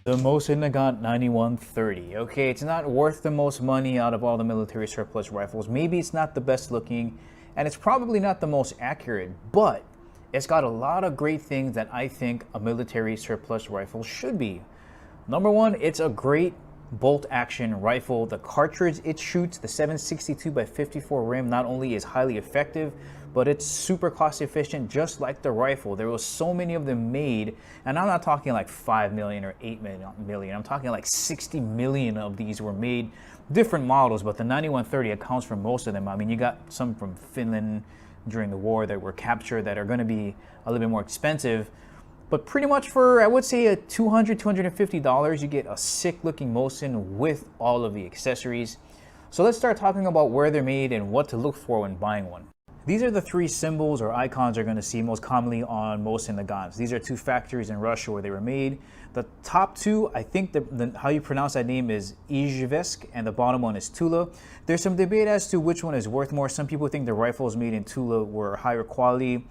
The Mosin 9130. Okay, it's not worth the most money out of all the military surplus rifles. Maybe it's not the best looking, and it's probably not the most accurate, but it's got a lot of great things that I think a military surplus rifle should be. Number one, it's a great bolt action rifle. The cartridge it shoots, the 762 by 54 rim, not only is highly effective, but it's super cost efficient, just like the rifle. There was so many of them made, and I'm not talking like 5 million or 8 million. I'm talking like 60 million of these were made, different models, but the 9130 accounts for most of them. I mean, you got some from Finland during the war that were captured that are going to be a little bit more expensive. But pretty much for, I would say, a $200, $250, you get a sick looking Mosin with all of the accessories. So let's start talking about where they're made and what to look for when buying one. These are the three symbols or icons you're going to see most commonly on Mosin Nagants. These are two factories in Russia where they were made. The top two, I think how you pronounce that name is Izhevsk, and the bottom one is Tula. There's some debate as to which one is worth more. Some people think the rifles made in Tula were higher quality.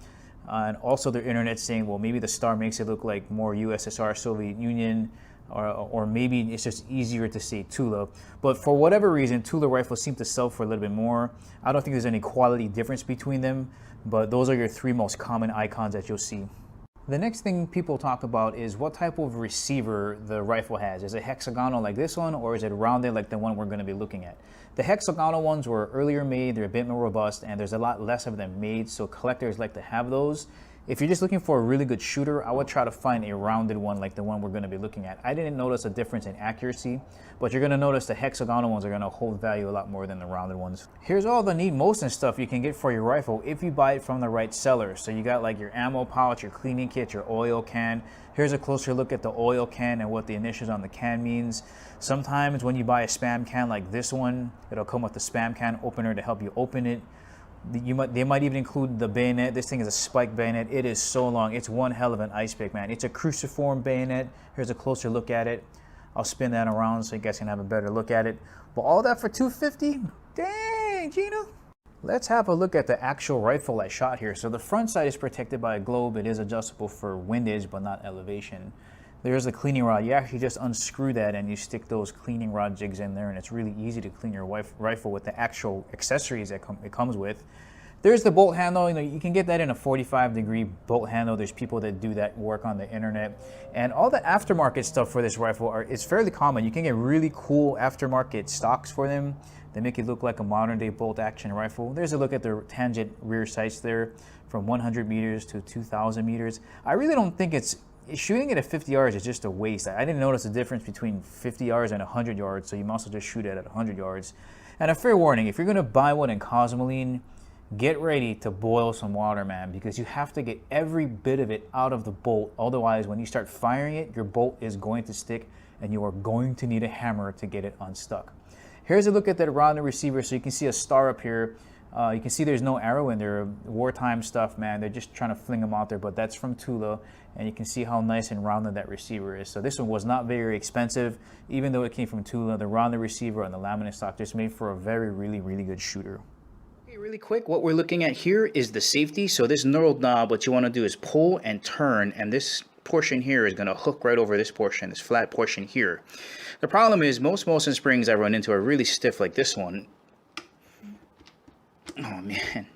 And also the internet saying, well, maybe the star makes it look like more USSR, Soviet Union, or maybe it's just easier to say Tula. But for whatever reason, Tula rifles seem to sell for a little bit more. I don't think there's any quality difference between them, but those are your three most common icons that you'll see. The next thing people talk about is what type of receiver the rifle has. Is it hexagonal like this one, or is it rounded like the one we're going to be looking at? The hexagonal ones were earlier made, they're a bit more robust, and there's a lot less of them made, so collectors like to have those. If you're just looking for a really good shooter, I would try to find a rounded one like the one we're going to be looking at. I didn't notice a difference in accuracy, but you're going to notice the hexagonal ones are going to hold value a lot more than the rounded ones. Here's all the neat Mosin stuff you can get for your rifle if you buy it from the right seller. So you got like your ammo pouch, your cleaning kit, your oil can. Here's a closer look at the oil can and what the initials on the can means. Sometimes when you buy a spam can like this one, it'll come with the spam can opener to help you open it. They might even include the bayonet. This thing is a spike bayonet. It is so long. It's one hell of an ice pick, man. It's a cruciform bayonet. Here's a closer look at it. I'll spin that around so you guys can have a better look at it. But all that for $250? Dang, Gina. Let's have a look at the actual rifle I shot here. So the front side is protected by a globe. It is adjustable for windage, but not elevation. There's a cleaning rod. You actually just unscrew that and you stick those cleaning rod jigs in there, and it's really easy to clean your rifle with the actual accessories that it comes with. There's the bolt handle. You can get that in a 45-degree bolt handle. There's people that do that work on the internet. And all the aftermarket stuff for this rifle is fairly common. You can get really cool aftermarket stocks for them. They make it look like a modern-day bolt-action rifle. There's a look at the tangent rear sights there from 100 meters to 2,000 meters. I really don't think shooting it at 50 yards is just a waste. I didn't notice the difference between 50 yards and 100 yards, so you might as well just shoot it at 100 yards. And a fair warning, if you're going to buy one in Cosmoline, get ready to boil some water, man, because you have to get every bit of it out of the bolt. Otherwise, when you start firing it, your bolt is going to stick, and you are going to need a hammer to get it unstuck. Here's a look at that rounded receiver, so you can see a star up here. You can see there's no arrow in there. Wartime stuff, man. They're just trying to fling them out there, but that's from Tula, and you can see how nice and rounded that receiver is. So this one was not very expensive, even though it came from Tula. The rounded receiver and the laminate stock just made for a very, really good shooter. Okay, really quick, what we're looking at here is the safety. So this knurled knob, what you want to do is pull and turn, and this portion here is going to hook right over this portion, this flat portion here. The problem is most Mosin springs I run into are really stiff like this one. Oh man.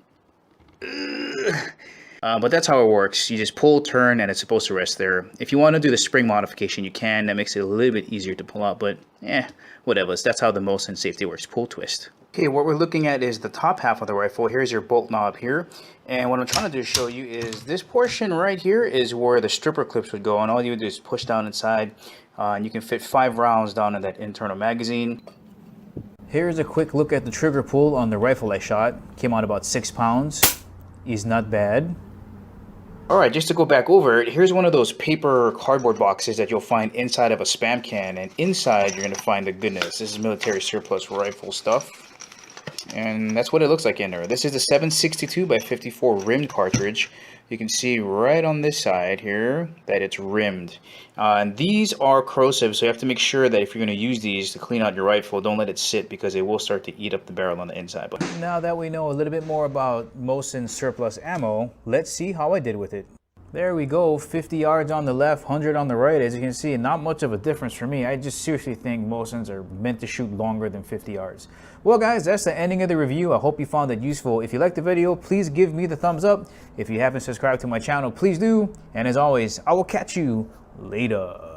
But that's how it works. You just pull, turn, and it's supposed to rest there. If you want to do the spring modification, you can. That makes it a little bit easier to pull out, but whatever. That's how the Mosin safety works. Pull, twist. Okay, what we're looking at is the top half of the rifle. Here's your bolt knob here. And what I'm trying to do to show you is this portion right here is where the stripper clips would go. And all you would do is push down inside. And you can fit 5 rounds down in that internal magazine. Here's a quick look at the trigger pull on the rifle I shot. Came out about 6 pounds. Is not bad. Alright, just to go back over it, here's one of those paper cardboard boxes that you'll find inside of a spam can. And inside you're going to find the goodness. This is military surplus rifle stuff. And that's what it looks like in there. This is the 762 by 54 rimmed cartridge. You can see right on this side here that it's rimmed. And these are corrosive, so you have to make sure that if you're going to use these to clean out your rifle, don't let it sit because it will start to eat up the barrel on the inside. But now that we know a little bit more about Mosin surplus ammo, let's see how I did with it. There we go, 50 yards on the left, 100 on the right. As you can see, not much of a difference for me. I just seriously think Mosins are meant to shoot longer than 50 yards. Well guys, that's the ending of the review. I hope you found it useful. If you liked the video, please give me the thumbs up. If you haven't subscribed to my channel, please do. And as always, I will catch you later.